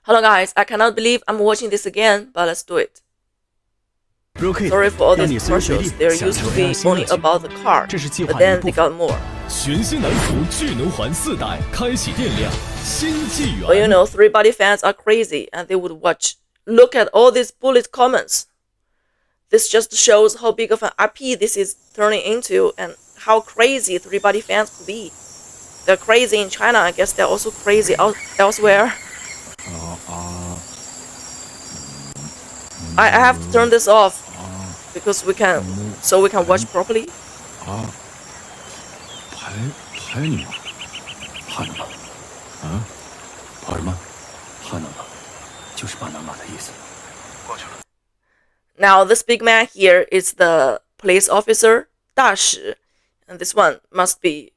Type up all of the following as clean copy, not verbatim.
Hello guys, I cannot believe I'm watching this again, but let's do it. Sorry for all these commercials. There used to be only about the car, but then they got more. 全新蓝图智能环4代，开启电量，新纪元。 But you know, 3body fans are crazy, and they would watch. Look at all these bullet comments. This just shows how big of an IP this is turning into, and how crazy 3body fans could be. They're crazy in China. I guess they're also crazy elsewhere. I have to turn this off because we can watch properly. 拍你吗？怕你吗？啊？跑什么？怕那吗？就是巴拿马的意思。过去了。 Now this big man here is the police officer 大使, and this one must be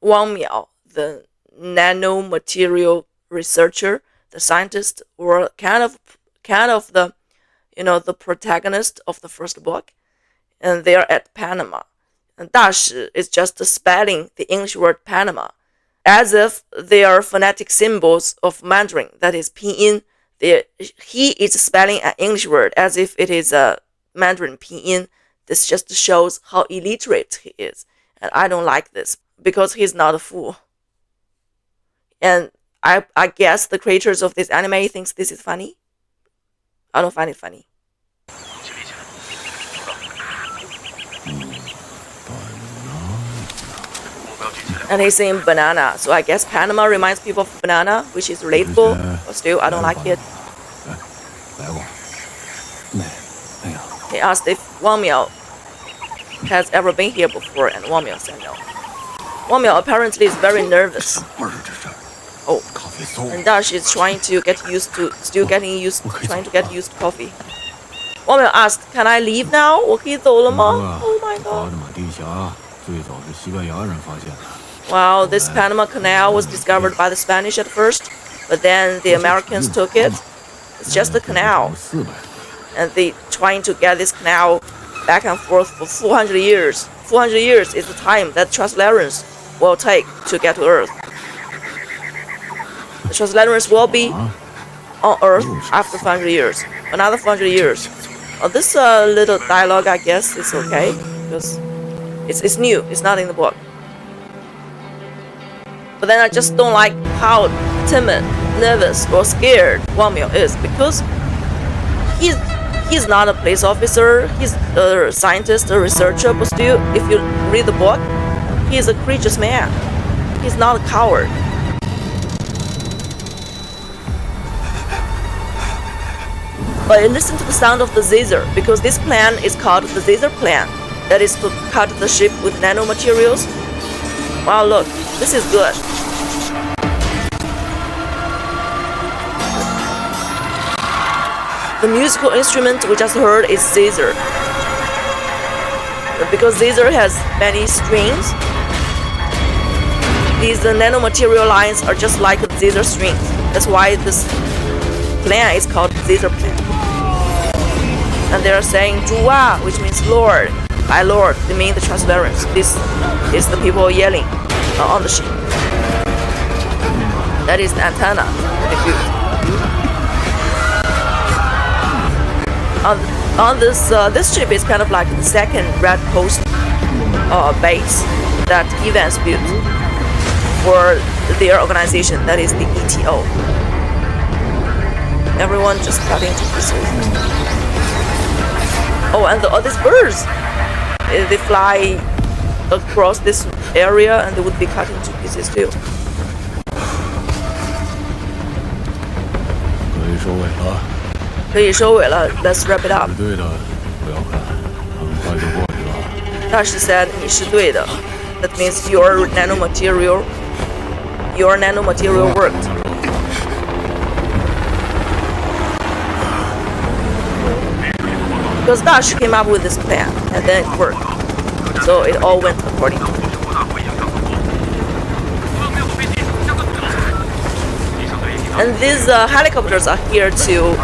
Wang Miao, the nanomaterial researcher, the scientist, or kind of the, the protagonist of the first book, and they are at Panama. And 大使 is just spelling the English word Panama, as if they are phonetic symbols of Mandarin, that is pinyin. He is spelling an English word as if it is a Mandarin pinyin. This just shows how illiterate he is, and I don't like this because he's not a fool. And I guess the creators of this anime thinks this is funny. I don't find it funny. And he's saying banana, so I guess Panama reminds people of banana, which is relatable, but still I don't like it. He asked if Wang Miao has ever been here before, and Wang Miao said no. Wang Miao apparently is very nervous. Oh, and Dash is trying to get used to coffee. Wang Miao asked, "Can I leave now? 我可以走了吗? Oh my god. Well, this Panama Canal was discovered by the Spanish at first, but then the Americans took it. It's just a canal. And they trying to get this canal back and forth for 400 years. 400 years is the time that Translators will take to get to Earth. The Translators will be on Earth after 400 years. Another 400 years. This little dialogue, I guess, is okay, because it's new. It's not in the book. But then I just don't like how timid, nervous, or scared Wang Miao is, because he's not a police officer, he's a scientist, a researcher, but still, if you read the book, he's a courageous man. He's not a coward. But listen to the sound of the Caesar, because this plan is called the Caesar plan. That is to cut the ship with nanomaterials. Wow, look, this is good. The musical instrument we just heard is Caesar. Because Caesar has many strings, these nanomaterial lines are just like the Caesar strings. That's why this plan is called Caesar plan. And they are saying Zhuwa, which means Lord. By Lord, they mean the Translators. This is the people yelling on the ship. That is the antenna. On this ship is kind of like the second Red Coast base that Evans built for their organization. That is the ETO. Everyone just got into pieces. Oh, and all these birds, they fly across this area and they would be cut into pieces too. 可以收尾了. Let's wrap it up. 对的，不要看，很快就过去了。大使 said 你是对的. That means your nanomaterial worked. Because Dash came up with this plan, and then it worked. So it all went according to plan. And these helicopters are here to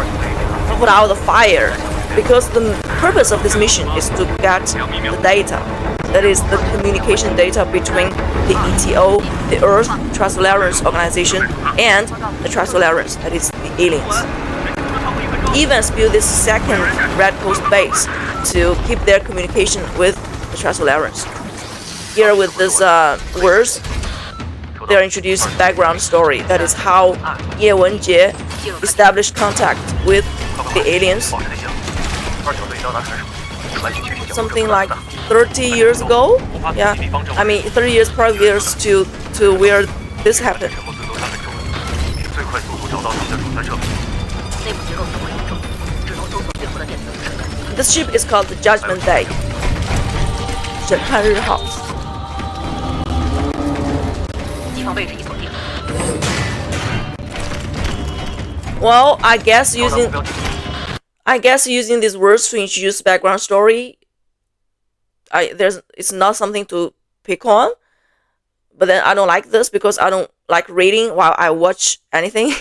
put out the fire, because the purpose of this mission is to get the data. that is the communication data between the ETO, the Earth Transtolerance Organization, and the Transtolerance, that is the aliens. Evans built this second Red Coast base to keep their communication with the Transtolerance. Here with these words, they're introduced background story. That is how Ye Wenjie established contact with the aliens. Something like 30 years ago. Yeah, I mean 30 years previous to where this happened. This ship is called the Judgment Day. 审判日号。Well, I guess using these words to introduce background story, it's not something to pick on. But then I don't like this because I don't like reading while I watch anything.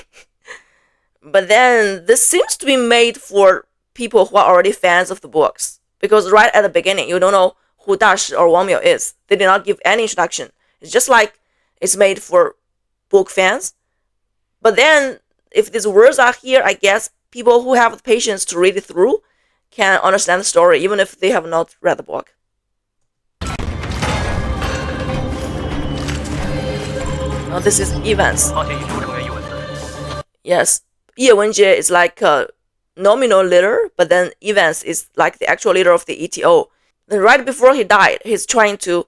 But then this seems to be made for people who are already fans of the books, because right at the beginning you don't know who Dashi or Wang Miao is. They did not give any introduction. It's just like it's made for book fans. But then if these words are here, I guess people who have the patience to read it through can understand the story even if they have not read the book. Now this is Evans. Yes, Ye Wenjie is like a nominal leader, but then Evans is like the actual leader of the ETO. Then right before he died, he's trying to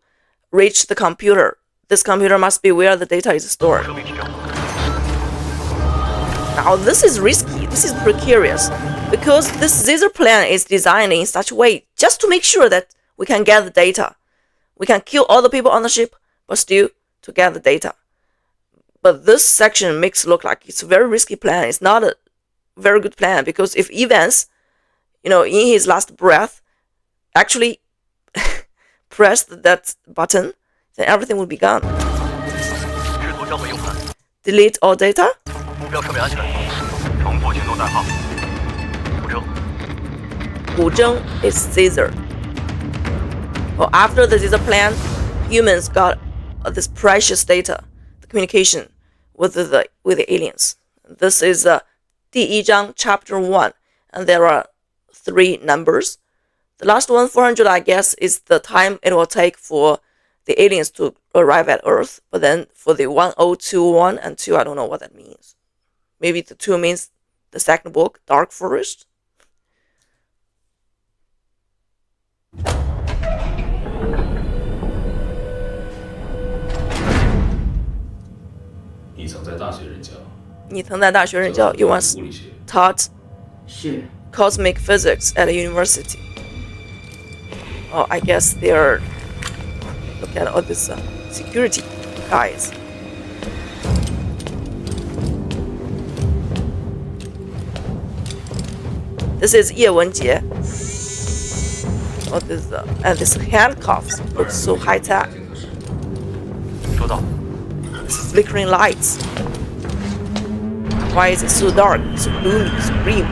reach the computer. This computer must be where the data is stored. Now this is risky, this is precarious, because this Caesar plan is designed in such a way just to make sure that we can get the data. We can kill all the people on the ship, but still to get the data. But this section makes it look like it's a very risky plan. It's not a very good plan, because if Evans, in his last breath, actually pressed that button, then everything would be gone. Delete all data. Wu Zheng is Caesar. Well, after the Caesar plan, humans got this precious data, the communication with the aliens. This is 第一章 chapter 1, and there are 3 numbers. The last one, 400, I guess, is the time it will take for the aliens to arrive at Earth. But then for the 1021 and 2, I don't know what that means. Maybe the 2 means the second book, Dark Forest. You once taught cosmic physics at a university. Oh, I guess they're look at all these security guys. This is Ye Wenjie. Oh, this and this handcuffs look so high tech. This flickering lights. Why is it so dark, so gloomy, so grim?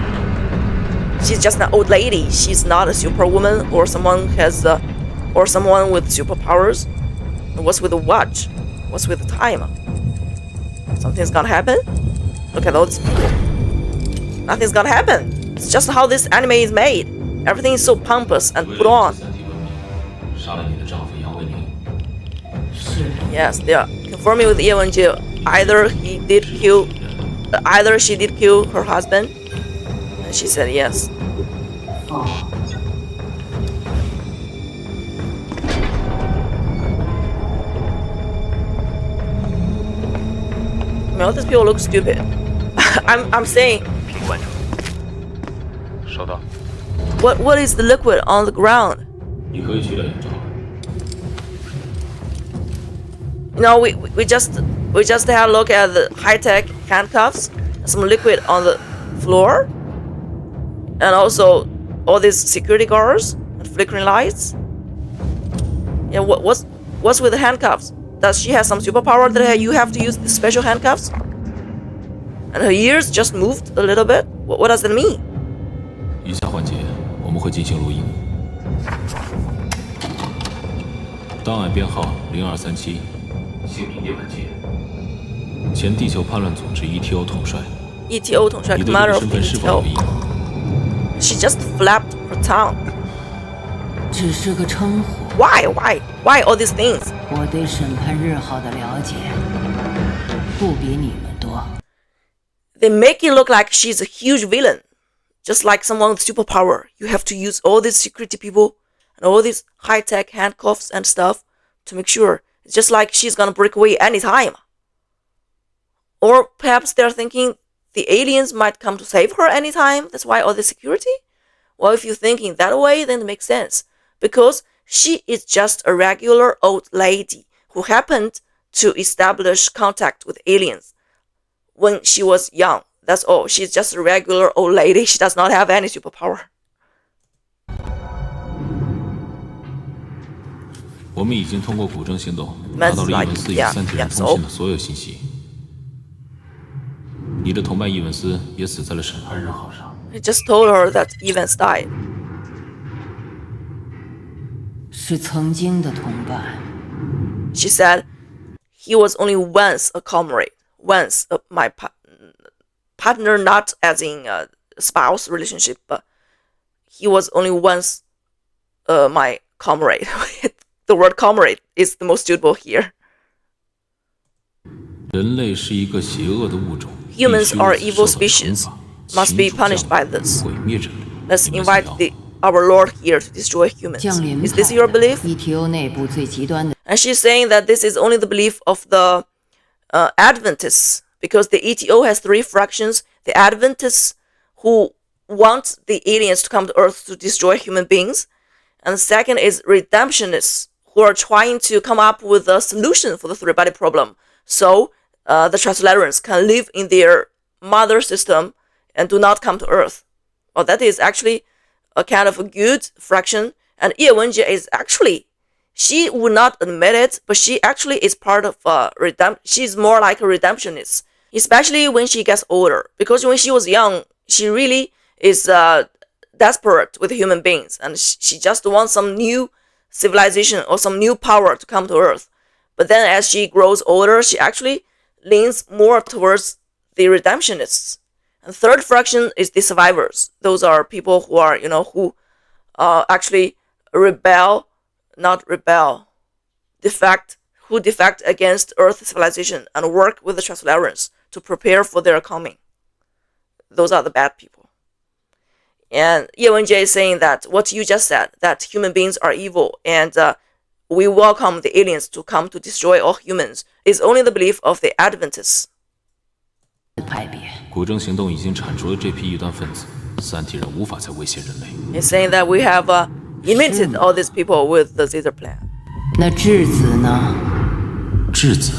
She's just an old lady. She's not a superwoman or someone or someone with superpowers. What's with the watch? What's with the time? Something's gonna happen? Look at all these people. Nothing's gonna happen. It's just how this anime is made. Everything is so pompous and put on. Yes, they are conforming with Ye Wenjie. Either she did kill her husband, and she said yes. All these people look stupid. I'm saying. What is the liquid on the ground? We just had a look at the high-tech handcuffs, some liquid on the floor, and also all these security guards and flickering lights. Yeah, what's with the handcuffs? Does she have some superpower that you have to use the special handcuffs? And her ears just moved a little bit. What does that mean? 以下环节我们会进行录音。档案编号0237，姓名叶文洁，前地球叛乱组织 ETO 统帅。ETO 统帅你对 commander 这个 of 身 the 份是否有 ETO. 异议？ She just flapped her tongue. 只是个称呼。 Why all these things? 我对审判日号的了解不比你们多。 They make it look like she's a huge villain, just like someone with superpower. You have to use all these security people and all these high-tech handcuffs and stuff to make sure. It's just like she's gonna break away anytime. Or perhaps they're thinking the aliens might come to save her anytime. That's why all the security? Well, if you're thinking that way, then it makes sense. Because she is just a regular old lady who happened to establish contact with aliens when she was young. That's all. She's just a regular old lady. She does not have any superpower. 我们已经通过古筝行动拿到了伊文斯与三体人通信的所有信息。你的同伴伊文斯也死在了审判日号上。 He just told her that Evans died. 是曾经的同伴。 She said he was only once a comrade, once my partner, not as in a spouse relationship, but he was only once my comrade. The word comrade is the most suitable here. 人类是一个邪恶的物种。 Humans are evil species, must be punished by this. 毁灭人类。 Let's invite our Lord here to destroy humans. 降临 Is this your belief? ETO 内部最极端的 And she's saying that this is only the belief of the Adventists, because the ETO has three fractions. The Adventists who want the aliens to come to Earth to destroy human beings. And the second is redemptionists who are trying to come up with a solution for the three-body problem. So the Translators can live in their mother system and do not come to Earth. Well, that is actually a kind of a good fraction. And Ye Wenjie is actually, she would not admit it, but she actually is part of she's more like a redemptionist, especially when she gets older. Because when she was young, she really is desperate with human beings, and she just wants some new civilization or some new power to come to Earth. But then as she grows older, she actually leans more towards the redemptionists. And third fraction is the survivors. Those are people who are, who actually defect against Earth civilization and work with the Translators to prepare for their coming. Those are the bad people. And Ye Wenjie is saying that what you just said, that human beings are evil and we welcome the aliens to come to destroy all humans, is only the belief of the Adventists. 派别。古筝行动已经铲除了这批异端分子，三体人无法再威胁人类。 He's saying that we have eliminated all these people with the Caesar plan. 那质子呢？质子，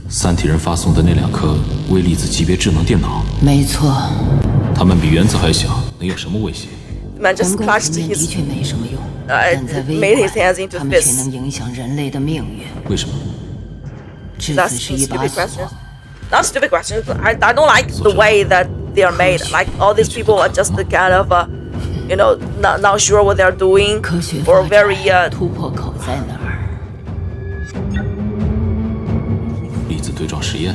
三体人发送的那2颗微粒子级别智能电脑，没错，它们比原子还小，能有什么威胁？ The man 人 just 工 clutched 层面的 his 确没什么用，但在 made 微 his hands 观， into 他们却 fists. 能影响人类的命运。为什么？质 That's 子 a 是一把 stupid 锁， question. Not stupid questions. I don't like the way that they are made. Like all these people are just kind of, not sure what they're doing 科学 or 发 very 展突破口在哪儿？粒子对撞实验，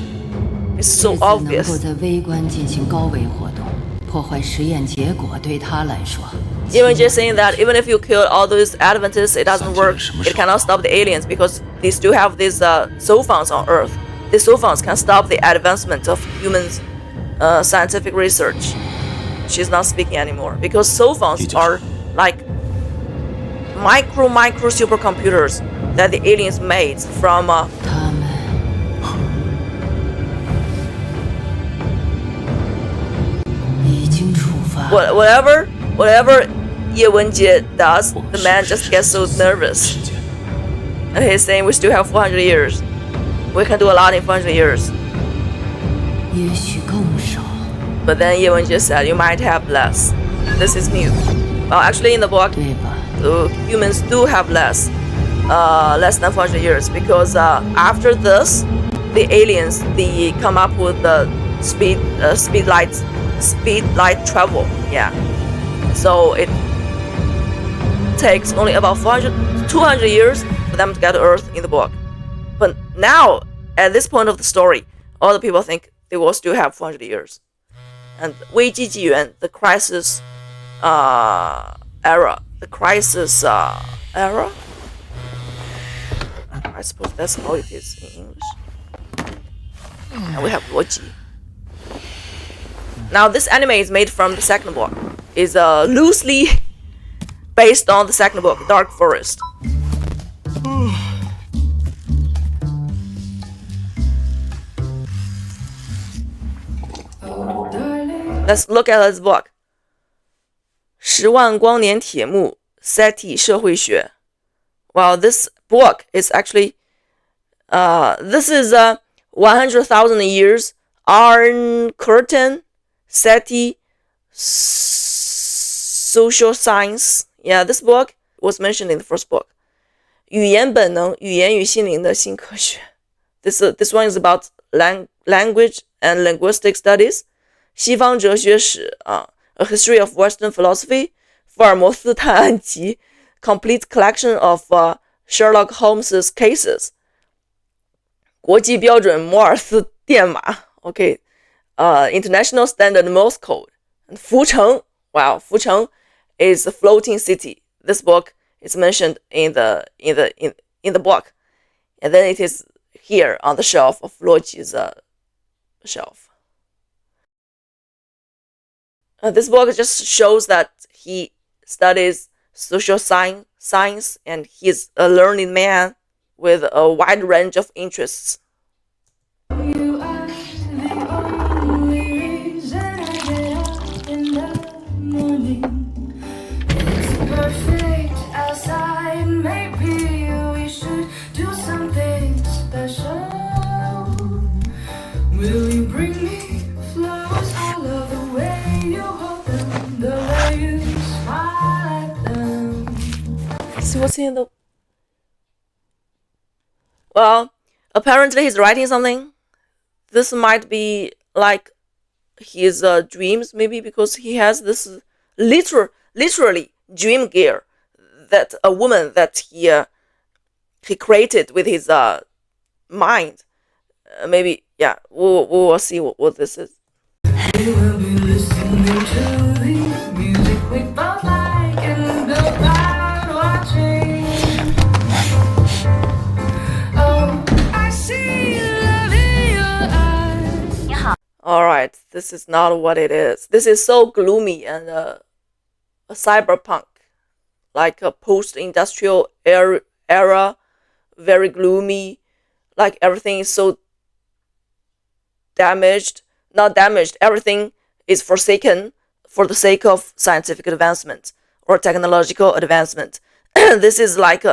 it's so 质子能 obvious. 够在微观进行高维活动，破坏实验结果对他来说， Even just saying that even if you kill all those Adventists, it doesn't work. It cannot stop the aliens because they still have these soul phones on Earth. These soul phones can stop the advancement of humans' scientific research. She's not speaking anymore because soul phones are like micro supercomputers that the aliens made from 他们已经出发。 whatever Ye Wenjie does, the man just gets so nervous. 时间 And he's saying we still have 400 years. We can do a lot in 400 years. 也许更少。 But then Ye Wenjie said you might have less. This is new. Well, actually in the book, 对吧？ humans do have less than 400 years because after this, the aliens they come up with the speed light travel. Yeah. So it takes only about 200 years for for them to get to Earth in the book. But now, at this point of the story, all the people think they will still have 400 years. And 危机纪元, the crisis era. The crisis era? I suppose that's how it is in English. And we have 逻辑. Now this anime is made from the second book. It's loosely based on the second book, Dark Forest. Let's look at this book. 10万光年铁幕 SETI 社会学. Well, this book is actually this is 100,000 years Iron Curtain SETI social science. Yeah, this book was mentioned in the first book. 语言本能，语言与心灵的新科学. This one is about language and linguistic studies. 西方哲学史A history of Western philosophy. 福尔摩斯探案集 Complete collection of Sherlock Holmes' cases. 国际标准摩尔斯电码 Okay. International Standard Morse Code. And 浮城, wow, 浮城 is a floating city. This book is mentioned in the book, and then it is here on the shelf of Luoji's shelf. This book just shows that he studies social science, and he's a learned man with a wide range of interests. Will you bring me flowers? I love the way you hold them, the way you smile at them. See what's in the... Well, apparently he's writing something. This might be like his dreams, maybe, because he has this literally dream gear that a woman that he created with his mind. Maybe, yeah, we'll see what this is. We will be listening to the music we both like and build out watching. Oh, I see love in your eyes. Alright, this is not what it is. This is so gloomy and a cyberpunk, like a post-industrial era, very gloomy, like everything is so not damaged, everything is forsaken for the sake of scientific advancement or technological advancement. This is like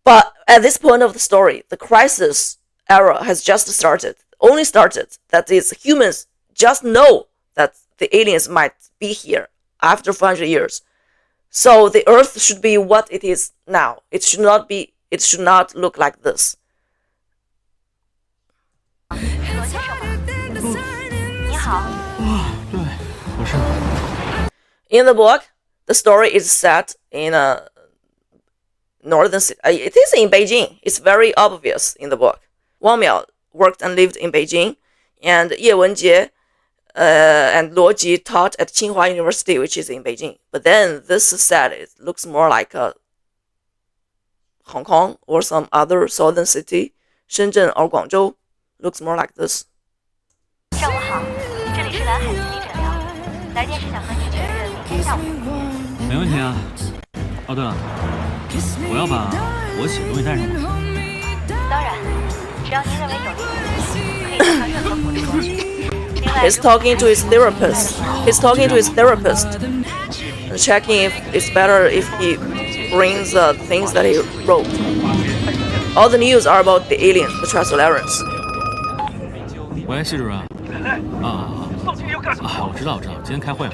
but at this point of the story, the crisis era has just started, only started. That is, humans just know that the aliens might be here after 400 years. So the Earth should be what it is now. It should not look like this. In the book, the story is set in a northern city. It is in Beijing. It's very obvious in the book. Wang Miao worked and lived in Beijing, and Ye Wenjie and Luo Ji taught at Tsinghua University, which is in Beijing. But then this set, it looks more like Hong Kong or some other southern city. Shenzhen or Guangzhou looks more like this. 上午好，这里是蓝海心理诊疗，来电是想和您确认明天下午。没问题啊。哦，对了，我要把我写的东西带上吗？当然，只要您认为有利于您，可以带上任何辅助工具。He's talking to his therapist. And checking if it's better if he brings things that he wrote. All the news are about the aliens, the Transolarians. 喂，系主任。我知道，今天开会了，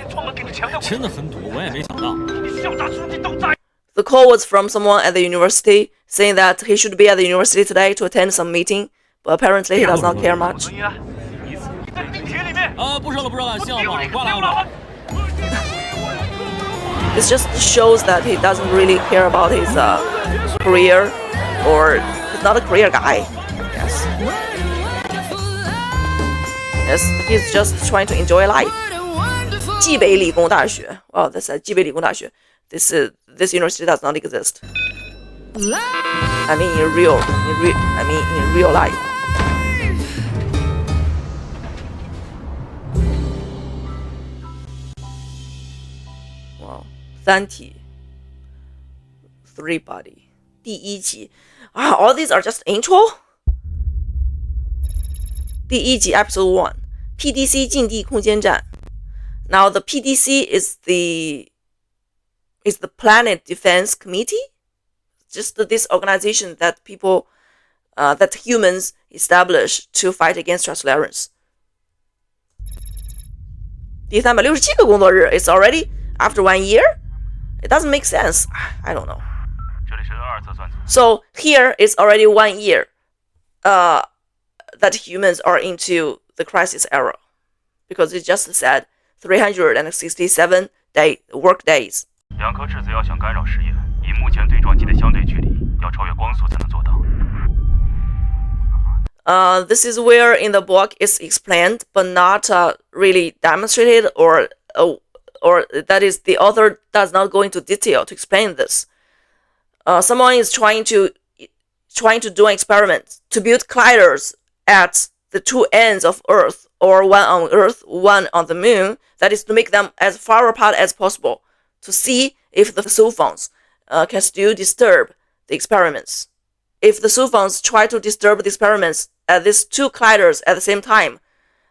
真的很堵，我也没想到。 The call was from someone at the university saying that he should be at the university today to attend some meeting, but apparently he does not care much. 不说了，信号不好，挂了。This just shows that he doesn't really care about his career, or he's not a career guy. Yes. Yes, he's just trying to enjoy life. 济北理工大学. Well, that's at 济北理工大学. This university does not exist. I mean in real life. Wow. 三体 Three Body 第一集. All these are just intro? 第一集 Episode 1 PDC 近地空间站. Now the PDC is the Planet Defense Committee, just this organization that people, that humans establish to fight against Trans-Larans. 第367个工作日 It's already after 1 year? It doesn't make sense. I don't know. So here it's already 1 year that humans are into the crisis era, because it just said 367 work days. 两颗质子要想干扰实验，以目前对撞机的相对距离，要超越光速才能做到。This is where in the book it's explained, but not really demonstrated, or that is the author does not go into detail to explain this. Someone is trying to do an experiment to build colliders at the two ends of Earth, or one on Earth, one on the Moon. That is to make them as far apart as possible, to see if the sophons can still disturb the experiments. If the sophons try to disturb the experiments at these two colliders at the same time,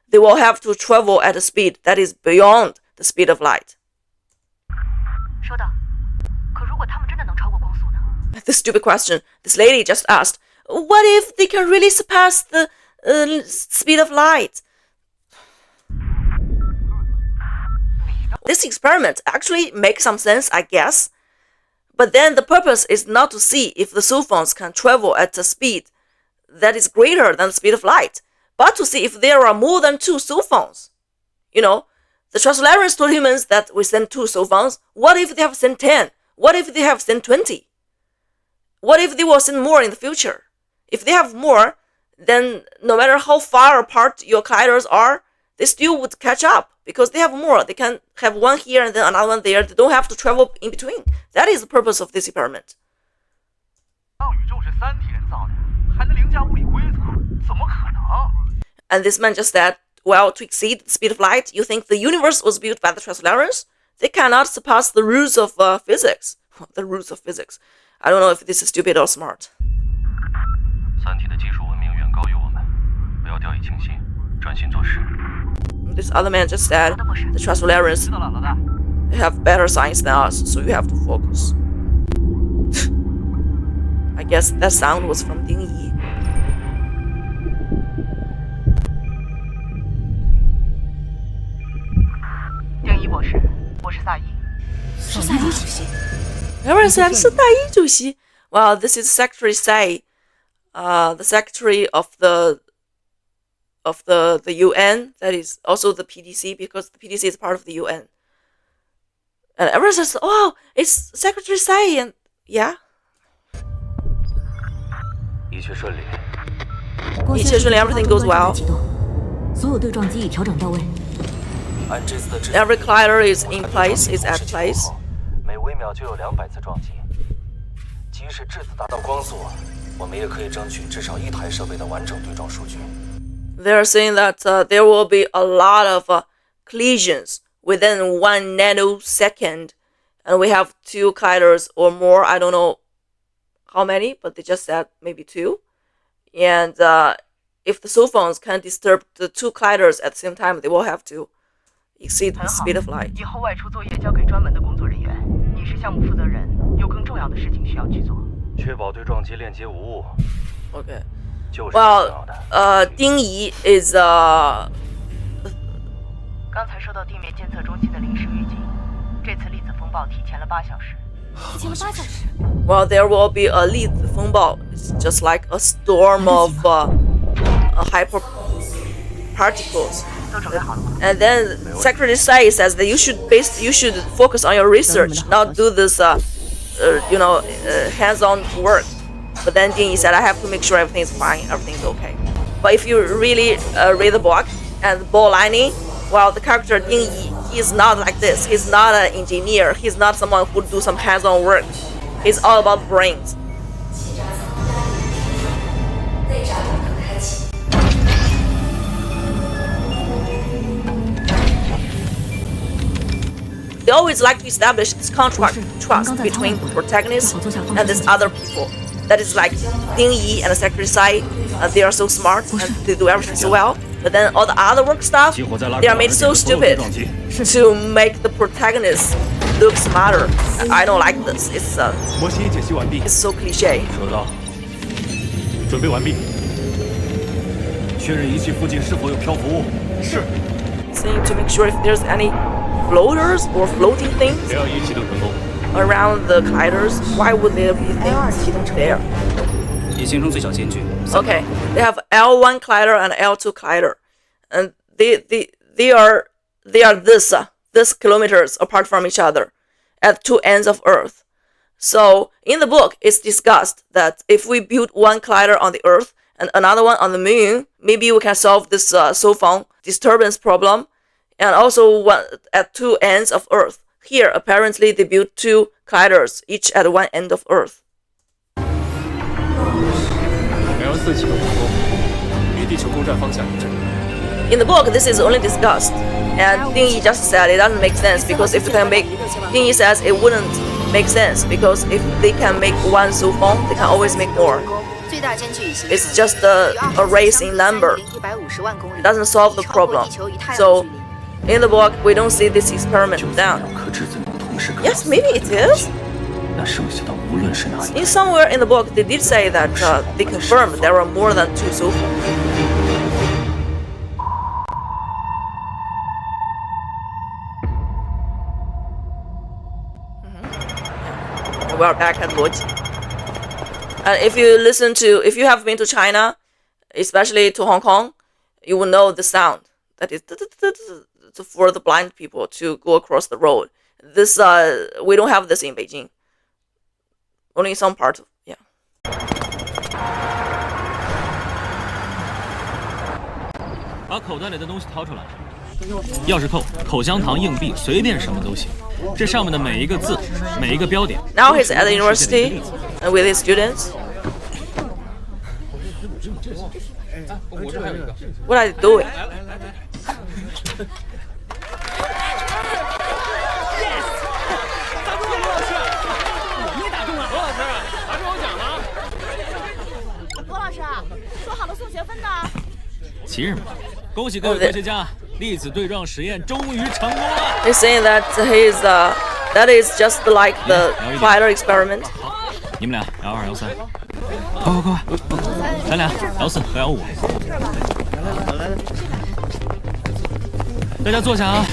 they will have to travel at a speed that is beyond the speed of light. 收到。可如果他们真的能超过光速呢？ The stupid question this lady just asked. What if they can really surpass the speed of light? This experiment actually makes some sense, I guess. But then the purpose is not to see if the sophons can travel at a speed that is greater than the speed of light, but to see if there are more than 2 sophons. You know, the Trans-Larans told humans that we send 2 sophons. What if they have sent 10? What if they have sent 20? What if they will send more in the future? If they have more, then no matter how far apart your colliders are, they still would catch up because they have more. They can have one here and then another one there. They don't have to travel in between. That is the purpose of this experiment. 宇宙是三体人造的，还能凌驾物理规则，怎么可能？ And this man just said, well, to exceed the speed of light, you think the universe was built by the Trans-Larans? They cannot surpass the rules of physics. The rules of physics. I don't know if this is stupid or smart. 三体的技术文明远高于我们，不要掉以轻心，专心做事。 This other man just said, the Trans-Larans, 知道了，老大。 they have better science than us, so you have to focus. I guess that sound was from Ding Yi. 丁一博士，我是萨伊。是萨伊主席。 Everyone said 是大一主席. Well, this is Secretary Tsai, the secretary of the UN. That is also the PDC, because the PDC is part of the UN. And everyone says, "Oh, it's Secretary Tsai," and yeah. 一切顺利。一切顺利 everything goes well. 所有对撞机已调整到位。按这次的制 Every collider is in place, is at place. 每微秒就有200次撞击。即使质子达到光速，我们也可以争取至少1台设备的完整对撞数据。 They're saying that there will be a lot of collisions within 1 nanosecond, and we have 2 colliders or more. I don't know how many, but they just said maybe 2. And if the sophons can disturb the 2 colliders at the same time, they will have to exceed the speed of light. 以后外出作业交给专门的工作人员。你是项目负责人，有更重要的事情需要去做。确保对撞机链接无误。 Okay. 就是最重要的。 Ding Yi is 刚才收到地面监测中心的临时预警，这次粒子风暴提前了8小时。提前了8小时。 Well, there will be a 粒子风暴. It's just like a storm of hyper particles 都准备好了吗？ And then Secretary Tsai says that you should focus on your research, not do this hands-on work. But then Ding Yi said, I have to make sure everything's fine, everything's okay. But if you really read the book and Bo Lining, well, the character Ding Yi, he is not like this. He's not an engineer. He's not someone who do some hands-on work. He's all about brains. They always like to establish this contract trust between the protagonist and these other people. That is like Ding Yi and the Secretary Tsai. They are so smart and they do everything so well. But then all the other work stuff, they are made so stupid to make the protagonist look smarter. I don't like this. It's so cliche. 收到，准备完毕。确认仪器附近是否有漂浮物。是。Seeing to make sure if there's any floaters or floating things 1启动成功。 around the colliders. Why would there be things there? 已形成最小间距。 Okay, they have L1 collider and L2 collider, and they are this kilometers apart from each other, at two ends of Earth. So in the book, it's discussed that if we build one collider on the Earth and another one on the Moon, maybe we can solve this Sofang disturbance problem, and also one at two ends of Earth. Here, apparently, they built two colliders, each at one end of Earth. L4启动成功，与地球公转方向一致。 In the book, this is only discussed, and Ding Yi just said it doesn't make sense because if they can make, Ding Yi says it wouldn't make sense because if they can make one Sofang, they can always make more. It's just a race in number. It doesn't solve the problem. So, in the book, we don't see this experiment done. Yes, maybe it is. 那剩下的无论是哪里， In somewhere in the book, they did say that they confirmed there are more than two Sofang. We are back at Luoji. And if you have been to China, especially to Hong Kong, you will know the sound that is for the blind people to go across the road. This we don't have this in Beijing. Only in some parts. Yeah. 把口袋里的东西掏出来，钥匙扣、口香糖、硬币，随便什么都行。这上面的每一个字，每一个标点。 Now he's at the university with his students. What are they doing? Yes. 齐日们，恭喜各位科学家，粒子对撞实验终于成功了。 He's saying that that is just like the collider experiment. 你们俩L2、L3，快，咱俩L4和L5。大家坐下啊！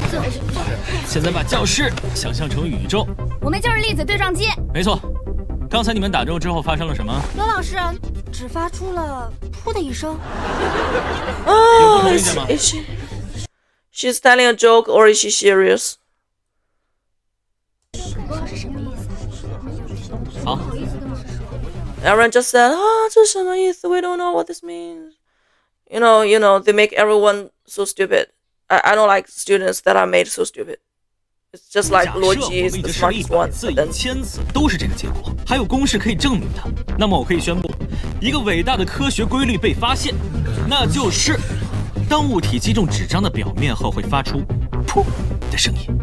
现在把教室想象成宇宙。我们就是粒子对撞机。没错，刚才你们打中之后发生了什么？罗老师只发出了“噗”的一声。Oh, is she's telling a joke or is she serious? 好， Everyone just said, "这什么意思? We don't know what this means." You know, they make everyone so stupid. I don't like students that are made so stupid. It's just like 假设 Luoji is 我们已 the 经试了 smartest 100 one. 次、 But then 1000次都是这个结果，还有公式可以证明它。那么我可以宣布，一个伟大的科学规律被发现，那就是当物体击中纸张的表面后会发出“噗”的声音。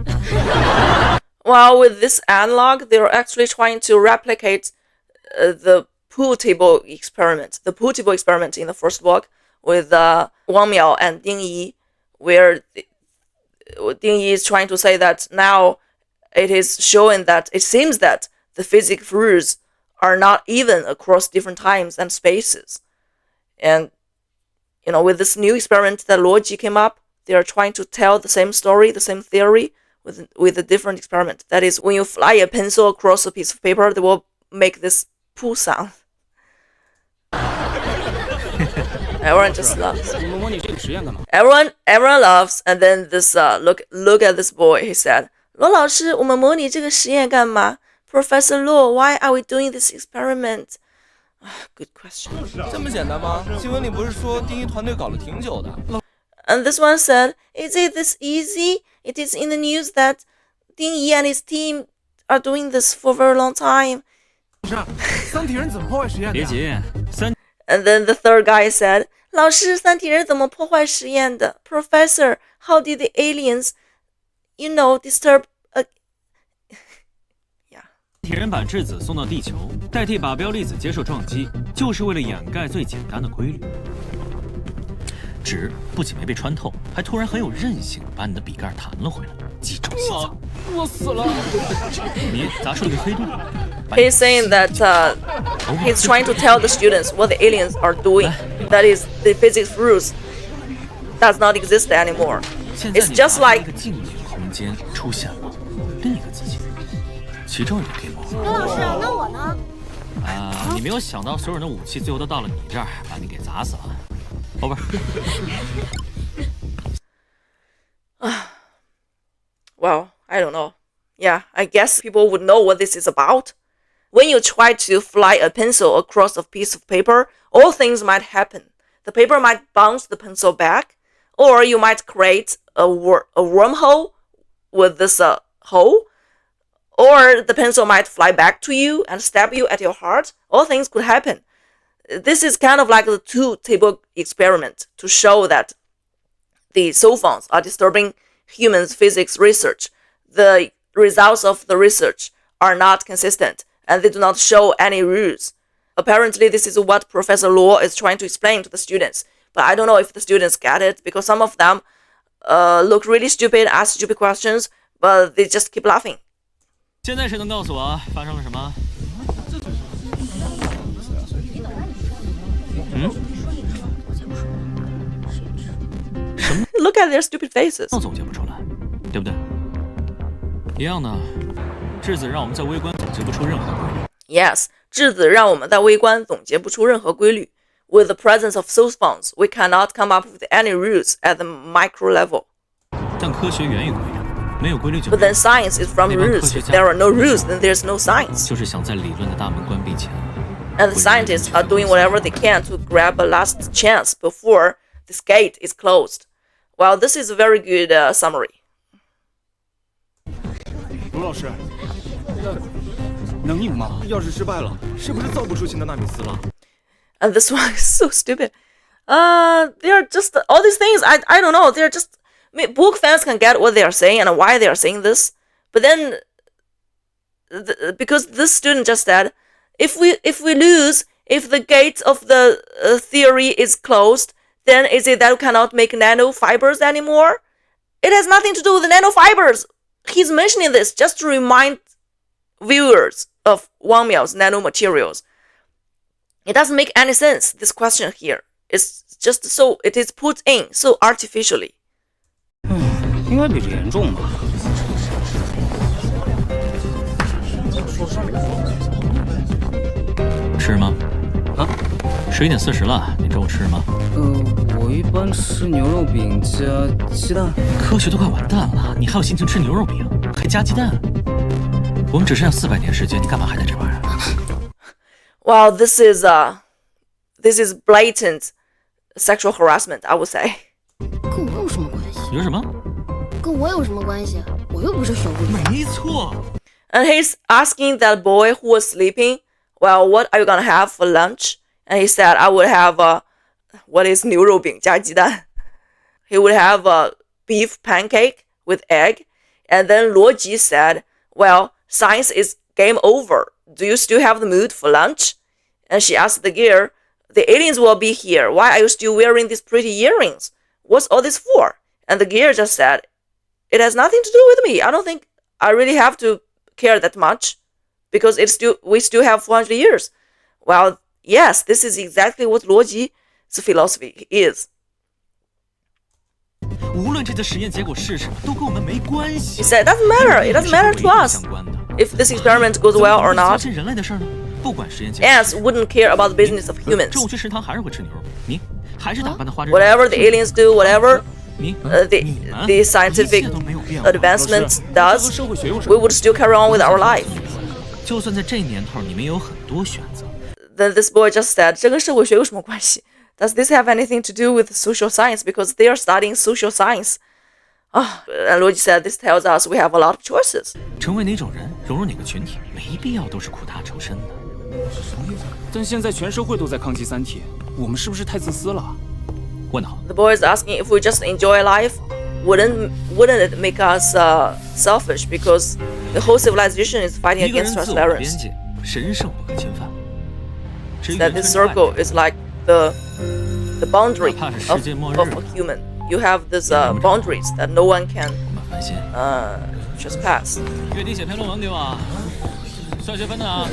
Well, with this analog, they're actually trying to replicate the pool table experiment. The pool table experiment in the first book with Wang Miao and Ding Yi, where Ding Yi is trying to say that now it is showing that it seems that the physics rules are not even across different times and spaces. And, with this new experiment that Luoji came up, they are trying to tell the same story, the same theory, with a different experiment. That is, when you fly a pencil across a piece of paper, they will make this poo sound. Everyone just loves. 我们模拟这个实验干嘛？ Everyone loves. And then this look at this boy. He said, 罗老师，我们模拟这个实验干嘛 ？Professor Luo, why are we doing this experiment? Good question. 这么简单吗？新闻里不是说第一团队搞了挺久的？ And this one said, is it this easy? It is in the news that Ding Yi and his team are doing this for a very long time. 三体人怎么破坏实验的？别急，And then the third guy said, 老师，三体人怎么破坏实验的 ？Professor, how did the aliens, disturb Yeah. 铁人把质子送到地球，代替靶标粒子接受撞击，就是为了掩盖最简单的规律。纸不仅没被穿透，还突然很有韧性，把你的笔盖弹了回来，击中心脏。我死了！你砸出了个黑洞。 He's saying that he's trying to tell the students what the aliens are doing. That is, the physics rules does not exist anymore. 现在 It's 你 just 发现 like 一个静止空间出现了另一个自己，其中一个 Game Over。刘老师，那我呢？你没有想到所有人的武器最后都到了你这儿，把你给砸死了。Over。Well, I don't know. Yeah, I guess people would know what this is about. When you try to fly a pencil across a piece of paper, all things might happen. The paper might bounce the pencil back, or you might create a wormhole with this hole, or the pencil might fly back to you and stab you at your heart. All things could happen. This is kind of like the two-table experiment to show that the cell phones are disturbing humans' physics research. The results of the research are not consistent, and they do not show any rules. Apparently, this is what Professor Luo is trying to explain to the students, but I don't know if the students get it, because some of them look really stupid, ask stupid questions, but they just keep laughing. 现在谁能告诉我发生了什么？Look at their stupid faces. 都总结不出来，对不对？一样的，质子让我们在微观总结不出任何规律。Yes, 质子让我们在微观总结不出任何规律。With the presence of cell phones, we cannot come up with any rules at the micro level. 但科学源于规律，没有规律就 But 没有 then science is from 那帮科 rules. 学 If 家 there are no rules, then there's no science. 就是想在理论的大门关闭前， And the scientists are doing whatever they can to grab a last chance before this gate is closed. Well, this is a very good summary. 卢老师，能赢吗？要是失败了，是不是造不出新的纳米丝了？ And this one is so stupid. They're just all these things. I don't know. They're just. I mean, book fans can get what they are saying and why they are saying this, but then because this student just said, if we lose, if the gate of the theory is closed, then is it that we cannot make nanofibers anymore? It has nothing to do with the nanofibers. He's mentioning this just to remind viewers of Wang Miao's nanomaterials. It doesn't make any sense, this question here. It's just so, it is put in so artificially. 应该比这严重吧？吃吗？啊11:40了，你中午吃吗？我一般吃牛肉饼加鸡蛋。科学都快完蛋了，你还有心情吃牛肉饼，还加鸡蛋？我们只剩下400年时间，你干嘛还在这玩啊？ Well, this is blatant sexual harassment, I would say. 跟我有什么关系？有什么？跟我有什么关系？我又不是守护者。没错。 And he's asking that boy who was sleeping, well, what are you gonna have for lunch? And he said, I would have what is 牛肉饼加鸡蛋? He would have a beef pancake with egg. And then Luo Ji said, well, science is game over. Do you still have the mood for lunch? And she asked the gear, the aliens will be here. Why are you still wearing these pretty earrings? What's all this for? And the gear just said, it has nothing to do with me. I don't think I really have to care that much because we still have 400 years. Well, yes, this is exactly what Luo Ji's philosophy is. 无论这次实验结果是什么，都跟我们没关系。 He said, it doesn't matter. It doesn't matter to us 相关的。 if this experiment goes well or 糟 not. 践人类的事儿呢？不管实验结果。 Ants wouldn't care about the business of humans. 中午去食堂还是会吃牛肉饼。还是打扮的花枝。Whatever the aliens do, whatever 你 the scientific advancement does, we would still carry on with our life. 就算在这年头，你们也有很多选择。Then this boy just said, 这跟社会学有什么关系？ Does this have anything to do with social science? Because they are studying social science. And Luigi said, this tells us we have a lot of choices. 成为哪种人，融入哪个群体，没必要都是苦大仇深的。但现在全社会都在抗击三体，我们是不是太自私了？问得好。 The boy is asking if we just enjoy life, wouldn't it make us selfish? Because the whole civilization is fighting 一个人 against 自我的边 transference. 界，神圣不可侵犯。至于 That 圆 this 圈之外 circle is like the boundary 哪怕是世界末日。 of a human. You have these boundaries that no one can 我们翻新。trespass. 月底写篇论文给我，算学分的啊。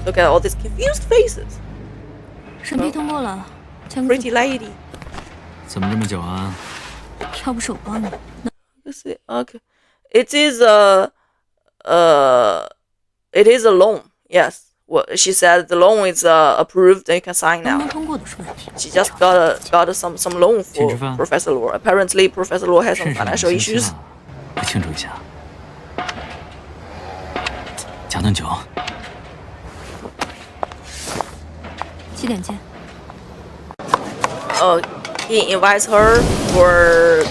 Look at all these confused faces. 审批通过了，签个字。 Pretty lady. 怎么这么久啊？要不是我帮你， Let's see. Okay. It is a loan. Yes. Well, she said the loan is approved and you can sign 能不 now. 能通过的是问题。 She just got some loan for 请吃饭。 Professor Luo. Apparently, Professor Luo has some 认识两 financial 个星期 issues. 了，不庆祝一下？加顿酒。 7点见。 He invites her for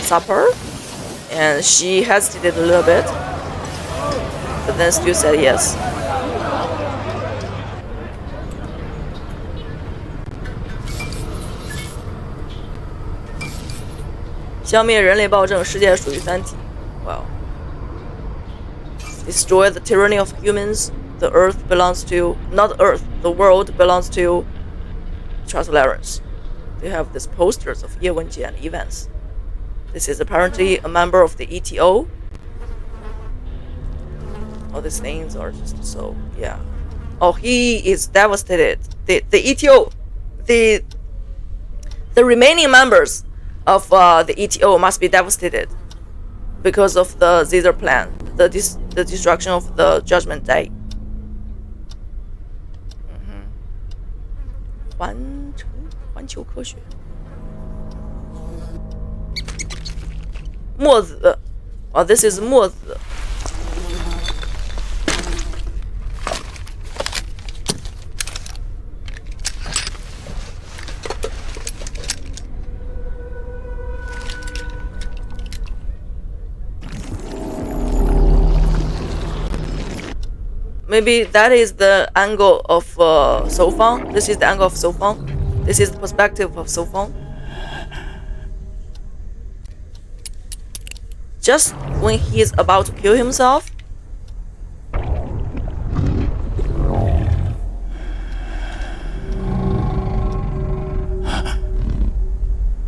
supper, and she hesitated a little bit, but then still said yes. 消灭人类暴政，世界属于三体。Wow. Destroy the tyranny of humans. The earth belongs to not Earth. The world belongs to Translarence. They have these posters of Ye Wenjie and events. This is apparently a member of the ETO. All these things are just so yeah. Oh, he is devastated. The ETO, the remaining members of the ETO must be devastated because of the Caesar plan, the destruction of the Judgment Day. 环球科学。墨子 Oh, this is 墨子。Maybe that is the angle of So Fang. This is the angle of So Fang. This is the perspective of So Fang. Just when he is about to kill himself,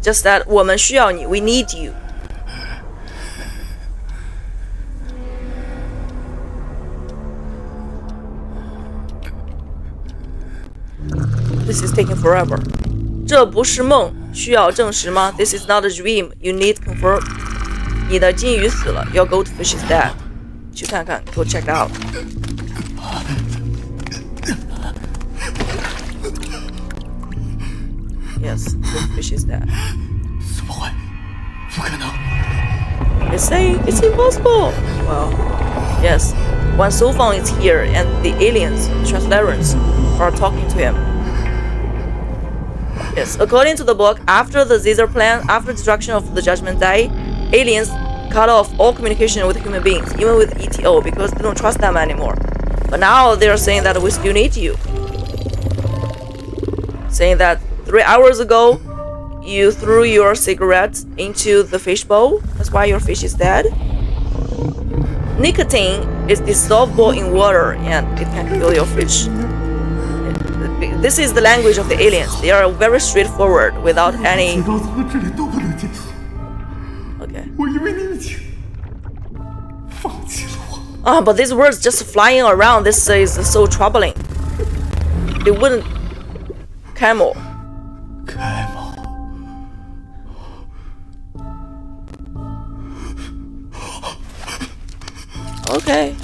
just that 我们需要你 we need you. This is taking forever. 这不是梦，需要证实吗 This is not a dream. You need confirm. 你的金鱼死了 Your goldfish is dead. 去看看 Go check it out. Yes, goldfish is dead. 怎么会？不可能！ They say it's impossible. Well, yes. When So Fang is here and the aliens, Translarence, are talking to him. Yes, according to the book, after the Caesar plan, after destruction of the Judgment Day, aliens cut off all communication with human beings, even with ETO, because they don't trust them anymore. But now they are saying that we still need you. Saying that 3 hours ago, you threw your cigarette into the fish bowl. That's why your fish is dead. Nicotine is dissolvable in water and it can kill your fish. This is the language of the aliens. They are very straightforward without any. 到怎么这里都不能接受， Okay. 我以为你已经放弃了我。 But these words just flying around. This is so troubling. It wouldn't. Camel. 开吗？ Okay.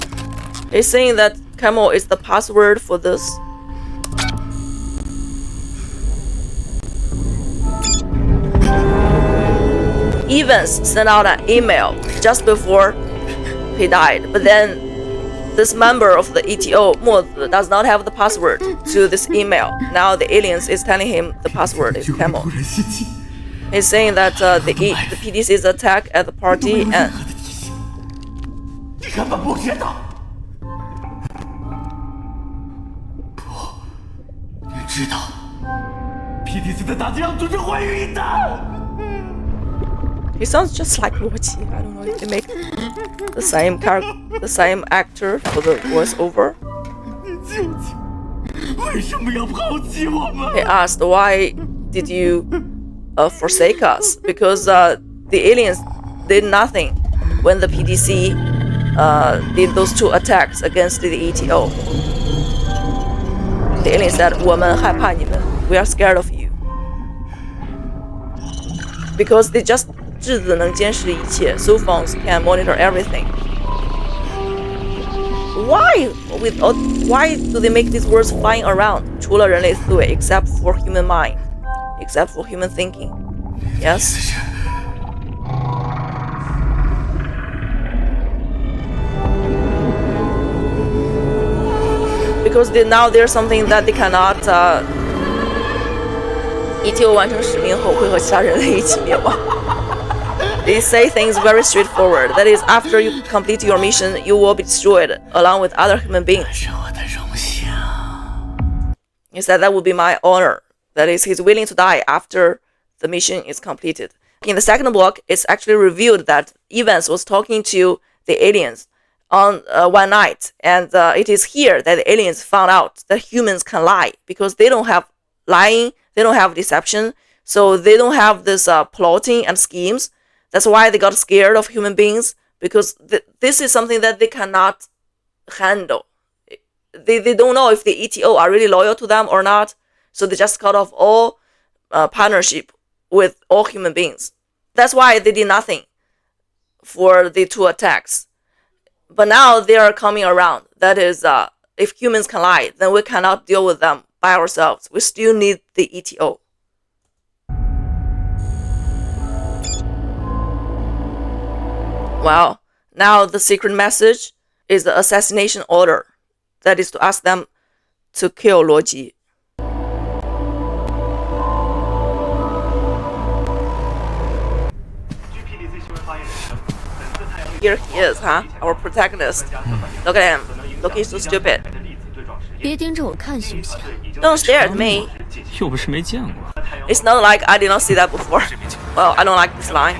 They're saying that camel is the password for this. Evans sent out an email just before he died, but then this member of the ETO, Mo Zi, does not have the password to this email. Now the aliens is telling him the password is Camel. He's saying that the PDC's attack at the party and 你根本不知道。不，你知道 ，PDC 的打击让组织怀孕的。 he sounds just like Luo Qi. I don't know if they make the same actor for the voiceover. 为什么要抛弃我们？ He asked, "Why did you forsake us?" Because the aliens did nothing when the PDC did those 2 attacks against the ETO. The aliens said, 我们害怕你们 We are scared of you. Because they just 质子能监视一切 So phones can monitor everything. Why do they make these words flying around? 除了人类思维 except for human mind, except for human thinking. Yes. Because now there's something that they cannot. ETO 完成使命后会和其他人类一起灭亡。They say things very straightforward. That is, after you complete your mission, you will be destroyed along with other human beings. 是我的荣幸。 He said that would be my honor. That is, he's willing to die after the mission is completed. In the second book, it's actually revealed that Evans was talking to the aliens on one night, and it is here that the aliens found out that humans can lie because they don't have lying, they don't have deception, so they don't have this plotting and schemes. That's why they got scared of human beings, because this is something that they cannot handle. They don't know if the ETO are really loyal to them or not, so they just cut off all partnership with all human beings. That's why they did nothing for the 2 attacks. But now they are coming around. That is, if humans can lie, then we cannot deal with them by ourselves. We still need the ETO. Well, now the secret message is the assassination order. That is to ask them to kill Luo Ji. Here he is, huh? Our protagonist. Look at him. Looking so stupid. 别盯着我看行不行？ Don't stare at me. 又不是没见过。 It's not like I did not see that before. Well, I don't like this line.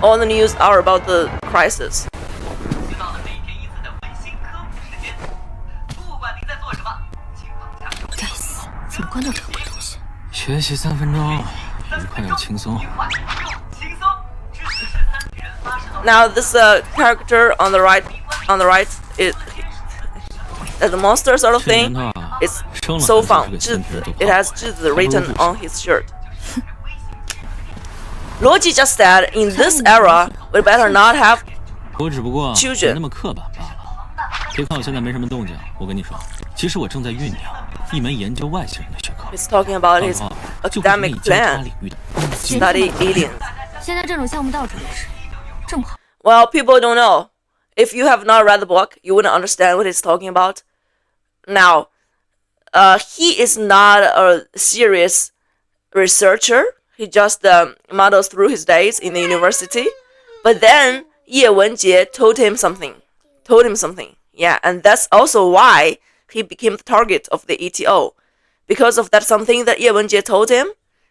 All the news are about the crisis. 该死，怎么关掉这个鬼东西？学习3分钟，愉快又轻松。 Now this character on the right is the monster sort of thing. It's so fun. It has 质子 written on his shirt. Luo Ji just said, in this era, we better not have 我只不过 children. 没那么刻板罢了。别看我现在没什么动静，我跟你说，其实我正在酝酿一门研究外星人的学科。 He's talking about his 就会是 academic 交叉 plan 领域的。 study aliens. 现在这种项目到处都是，这么好。 Well, people don't know. If you have not read the book, you wouldn't understand what he's talking about. Now, he is not a serious researcher. He just muddles through his days in the university. But then Ye Wenjie told him something. Yeah, and that's also why he became the target of the ETO. Because of that something that Ye Wenjie told him,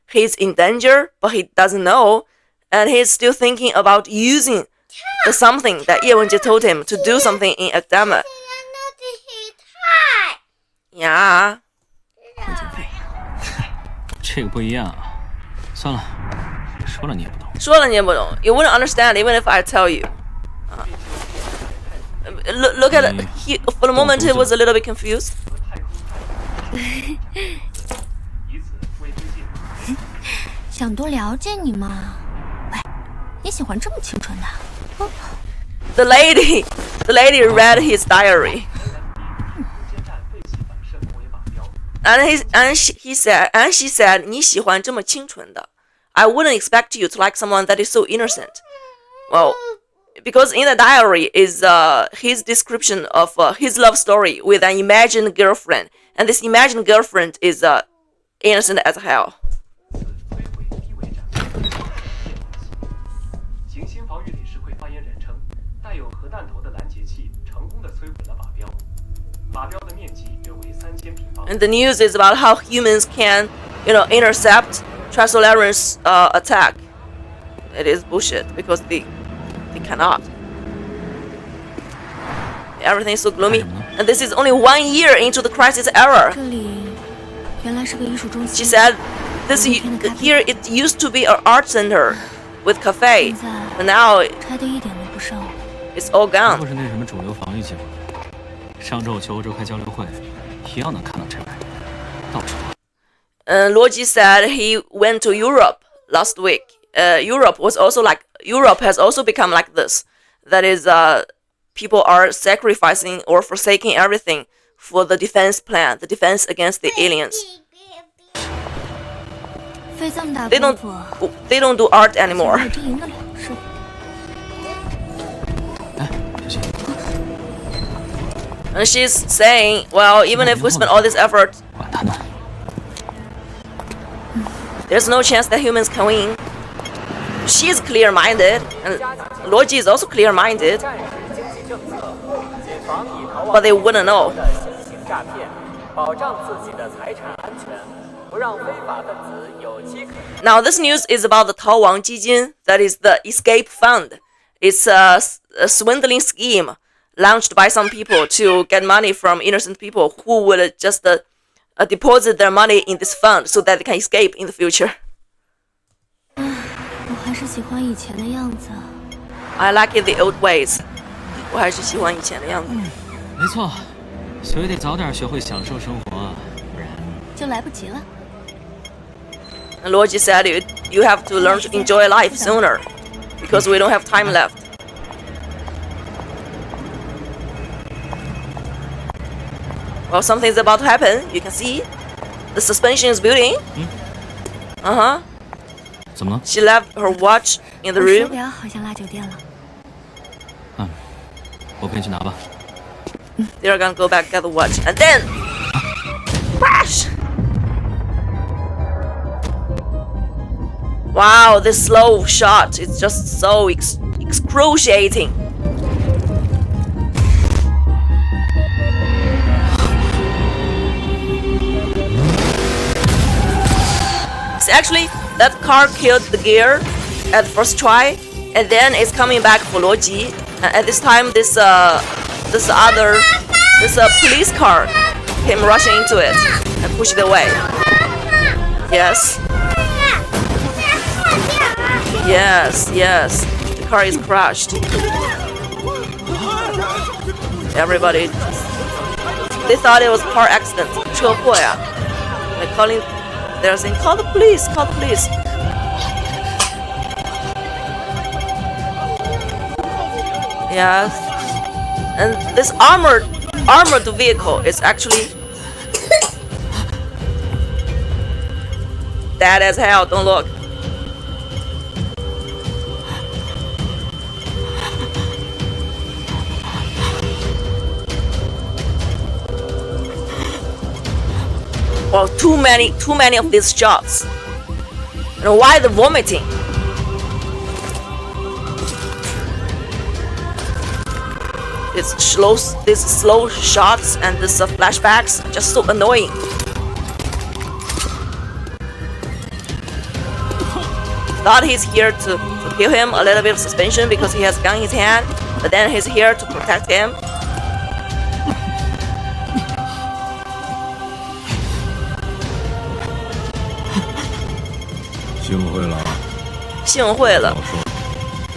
he's in danger, but he doesn't know. And he's still thinking about using the something that Ye Wenjie told him to do something in academia. Yeah. 这个不一样啊。算了，说了你也不懂。说了你也不懂 You wouldn't understand even if I tell you. Look at it. For the moment, he was a little bit confused. 想多了解你嘛。喂，你喜欢这么清纯的？ The lady read his diary. she said 你喜欢这么清纯的 I wouldn't expect you to like someone that is so innocent. Well, because in the diary is his description of his love story with an imagined girlfriend, and this imagined girlfriend is innocent as hell. 行星防御理事会发言人称，带有核弹头的拦截器成功地摧毁了靶标，靶标的面积约为3000平方。 And the news is about how humans can, intercept Trasolaran's attack. It is bullshit because they cannot. Everything is so gloomy, and this is only 1 year into the crisis era. 这里原来是个艺术中 She 心。 said, here it used to be an art center with cafe, 现在 but now 拆得一点都不剩。 it's all 不 gone. 是那什么主流防御计划。上周我去欧洲开交流会，一样能看到这玩意儿，到处都。Logi said he went to Europe last week. Europe has also become like this. That is, people are sacrificing or forsaking everything for the defense plan, the defense against the aliens. 费这么大 They 功 don't, 夫， they don't do art 怎么 anymore. 也真赢得了是？哎，小心！ And she's saying, well, even if we spend all this effort, 管他呢。 there's no chance that humans can win. She's clear-minded, and Logi is also clear-minded, but they wouldn't know. 行诈骗，保障自己的财产安全，不让非法分子有机可乘。 Now, this news is about the 逃亡基金, that is the escape fund. It's a swindling scheme launched by some people to get money from innocent people who would just deposit their money in this fund so that they can escape in the future. 我还是喜欢以前的样子。 I like it the old ways. 我还是喜欢以前的样子。没错，所以得早点学会享受生活，不然就来不及了。 And Logi said you have to learn to enjoy life sooner because we don't have time left. Well, something's about to happen. You can see the suspension is building. Uh-huh. 怎么了？ She left her watch in the 我手 room. 表好像落酒店了。我陪你去拿吧。 They're gonna go back get the watch. And then crash! Wow, this slow shot is just so excruciating. So actually, that car killed the gear at first try, and then it's coming back for Logi. And at this time, this police car came rushing into it and pushed it away. Yes. Yes. The car is crushed. Everybody, they thought it was a car accident. 车祸呀. They're saying, call the police. Yes. And this armored vehicle is actually dead as hell. Don't look. Well, too many of these shots. And why the vomiting? These slow shots and these flashbacks are just so annoying. Thought he's here to give him a little bit of suspension because he has a gun in his hand, but then he's here to protect him. 幸会了。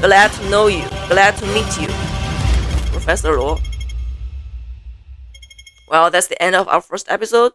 Glad to know you. Glad to meet you, Professor Luo. Well, that's the end of our first episode.